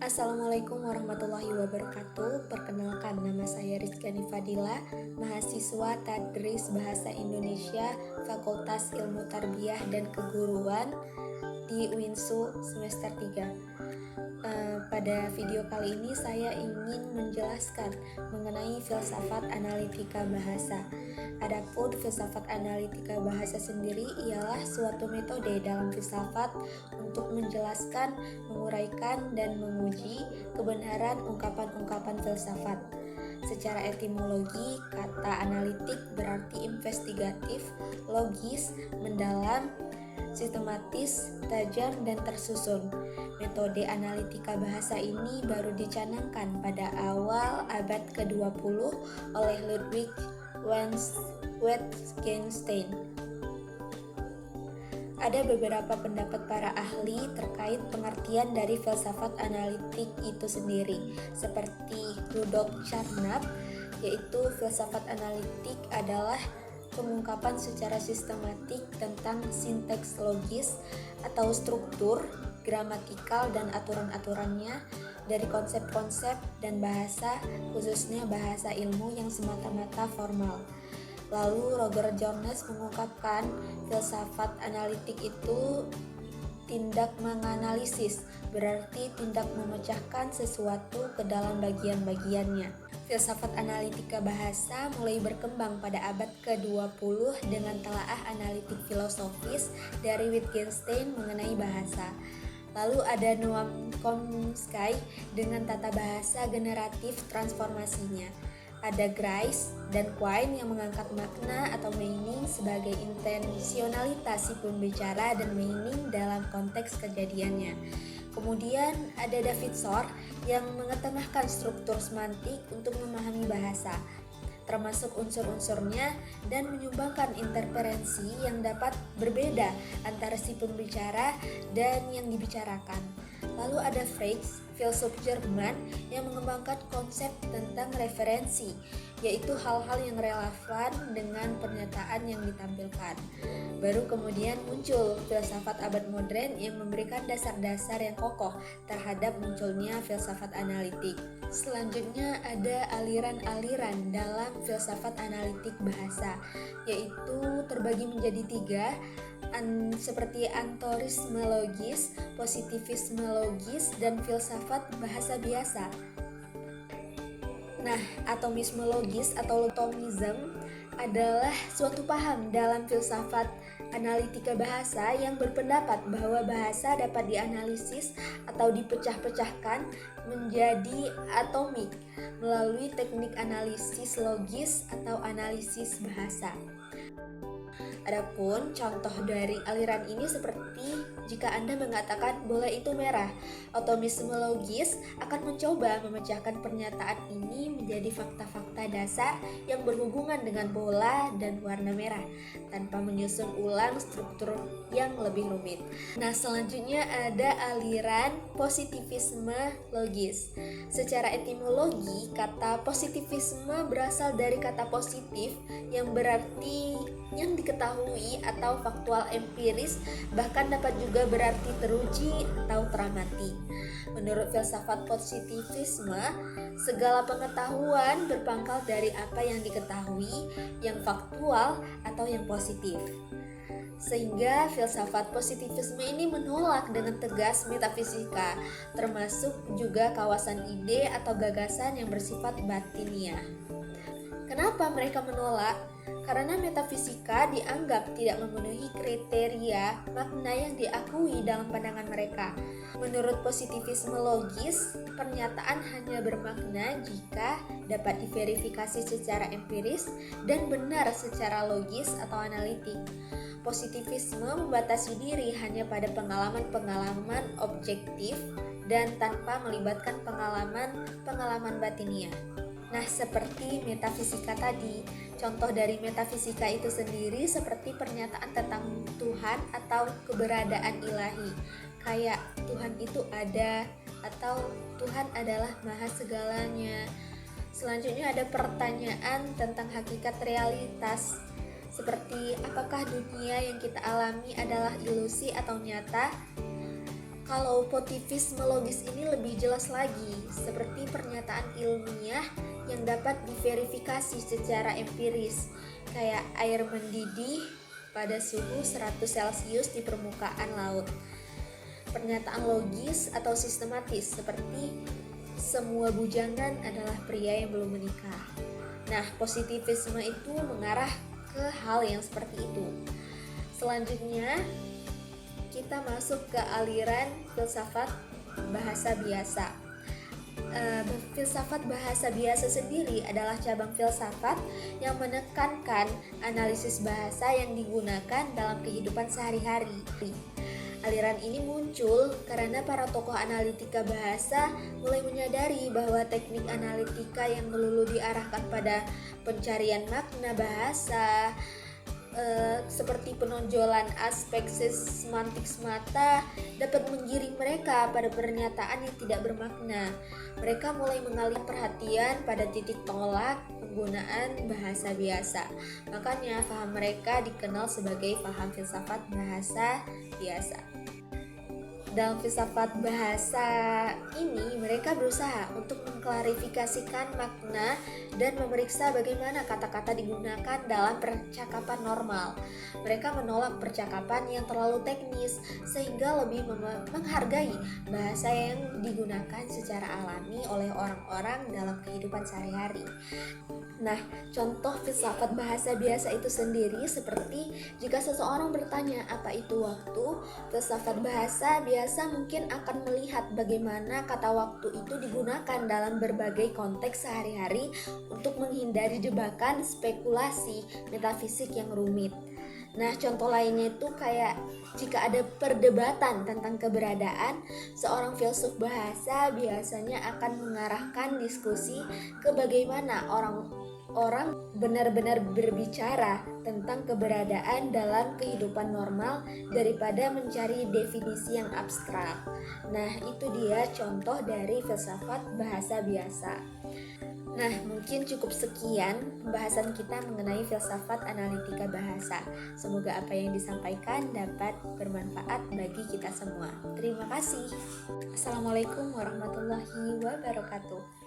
Assalamualaikum warahmatullahi wabarakatuh. Perkenalkan, nama saya Rizkyani Fadila, mahasiswa Tadris Bahasa Indonesia Fakultas Ilmu Tarbiyah dan Keguruan di UINSU semester 3. Pada video kali ini saya ingin menjelaskan mengenai filsafat analitika bahasa. Adapun filsafat analitika bahasa sendiri ialah suatu metode dalam filsafat untuk menjelaskan, menguraikan, dan menguji kebenaran ungkapan-ungkapan filsafat. Secara etimologi, kata analitik berarti investigatif, logis, mendalam, sistematis, tajam, dan tersusun. Metode analitika bahasa ini baru dicanangkan pada awal abad ke-20 oleh Ludwig Wittgenstein. Ada beberapa pendapat para ahli terkait pengertian dari filsafat analitik itu sendiri, seperti Rudolf Carnap, yaitu filsafat analitik adalah pengungkapan secara sistematik tentang sinteks logis atau struktur, gramatikal dan aturan-aturannya dari konsep-konsep dan bahasa, khususnya bahasa ilmu yang semata-mata formal. Lalu Roger Jones mengungkapkan filsafat analitik itu tindak menganalisis, berarti tindak memecahkan sesuatu ke dalam bagian-bagiannya. Filsafat analitika bahasa mulai berkembang pada abad ke-20 dengan telaah analitik filosofis dari Wittgenstein mengenai bahasa. Lalu ada Noam Chomsky dengan tata bahasa generatif transformasinya. Ada Grice dan Quine yang mengangkat makna atau meaning sebagai intensionalitas si pembicara dan meaning dalam konteks kejadiannya. Kemudian ada David Shor yang mengetengahkan struktur semantik untuk memahami bahasa, termasuk unsur-unsurnya, dan menyumbangkan interferensi yang dapat berbeda antara si pembicara dan yang dibicarakan. Lalu ada Frege, filsuf Jerman, yang mengembangkan konsep tentang referensi, yaitu hal-hal yang relevan dengan pernyataan yang ditampilkan. Baru kemudian muncul filsafat abad modern yang memberikan dasar-dasar yang kokoh terhadap munculnya filsafat analitik. Selanjutnya ada aliran-aliran dalam filsafat analitik bahasa, yaitu terbagi menjadi 3, seperti antorisme logis, positivisme logis, dan filsafat bahasa biasa. Nah, atomisme logis atau Thomism adalah suatu paham dalam filsafat analitika bahasa yang berpendapat bahwa bahasa dapat dianalisis atau dipecah-pecahkan menjadi atomik melalui teknik analisis logis atau analisis bahasa. Adapun contoh dari aliran ini seperti jika Anda mengatakan bola itu merah, atomisme logis akan mencoba memecahkan pernyataan ini menjadi fakta-fakta dasar yang berhubungan dengan bola dan warna merah tanpa menyusun ulang struktur yang lebih rumit. Nah, selanjutnya ada aliran positivisme logis. Secara etimologi, kata positivisme berasal dari kata positif yang berarti yang diketahui atau faktual empiris, bahkan dapat juga berarti teruji atau teramati. Menurut filsafat positivisme, segala pengetahuan berpangkal dari apa yang diketahui, yang faktual atau yang positif. Sehingga filsafat positivisme ini menolak dengan tegas metafisika, termasuk juga kawasan ide atau gagasan yang bersifat batiniah. Kenapa mereka menolak? Karena metafisika dianggap tidak memenuhi kriteria makna yang diakui dalam pandangan mereka. Menurut positivisme logis, pernyataan hanya bermakna jika dapat diverifikasi secara empiris dan benar secara logis atau analitik. Positivisme membatasi diri hanya pada pengalaman-pengalaman objektif dan tanpa melibatkan pengalaman batiniah. Nah, seperti metafisika tadi, contoh dari metafisika itu sendiri seperti pernyataan tentang Tuhan atau keberadaan ilahi, kayak Tuhan itu ada atau Tuhan adalah maha segalanya. Selanjutnya ada pertanyaan tentang hakikat realitas, seperti apakah dunia yang kita alami adalah ilusi atau nyata. Kalau positivisme logis ini lebih jelas lagi, seperti pernyataan ilmiah yang dapat diverifikasi secara empiris, kayak air mendidih pada suhu 100 Celcius di permukaan laut. Pernyataan logis atau sistematis, seperti semua bujangan adalah pria yang belum menikah. Nah, positivisme itu mengarah ke hal yang seperti itu. Selanjutnya, kita masuk ke aliran filsafat bahasa biasa. Filsafat bahasa biasa sendiri adalah cabang filsafat yang menekankan analisis bahasa yang digunakan dalam kehidupan sehari-hari. Aliran ini muncul karena para tokoh analitika bahasa mulai menyadari bahwa teknik analitika yang melulu diarahkan pada pencarian makna bahasa, seperti penonjolan aspek semantik semata, dapat menggiring mereka pada pernyataan yang tidak bermakna. Mereka mulai mengalihkan perhatian pada titik tolak penggunaan bahasa biasa. Makanya paham mereka dikenal sebagai paham filsafat bahasa biasa. Dalam filsafat bahasa ini, mereka berusaha untuk mengklarifikasikan makna dan memeriksa bagaimana kata-kata digunakan dalam percakapan normal. Mereka menolak percakapan yang terlalu teknis, sehingga lebih menghargai bahasa yang digunakan secara alami oleh orang-orang dalam kehidupan sehari-hari. Nah, contoh filsafat bahasa biasa itu sendiri seperti jika seseorang bertanya apa itu waktu, filsafat bahasa biasa mungkin akan melihat bagaimana kata waktu itu digunakan dalam berbagai konteks sehari-hari untuk menghindari jebakan spekulasi metafisik yang rumit. Nah, contoh lainnya itu kayak jika ada perdebatan tentang keberadaan, seorang filsuf bahasa biasanya akan mengarahkan diskusi ke bagaimana orang benar-benar berbicara tentang keberadaan dalam kehidupan normal daripada mencari definisi yang abstrak. Nah, itu dia contoh dari filsafat bahasa biasa. Nah, mungkin cukup sekian pembahasan kita mengenai filsafat analitika bahasa. Semoga apa yang disampaikan dapat bermanfaat bagi kita semua. Terima kasih. Assalamualaikum warahmatullahi wabarakatuh.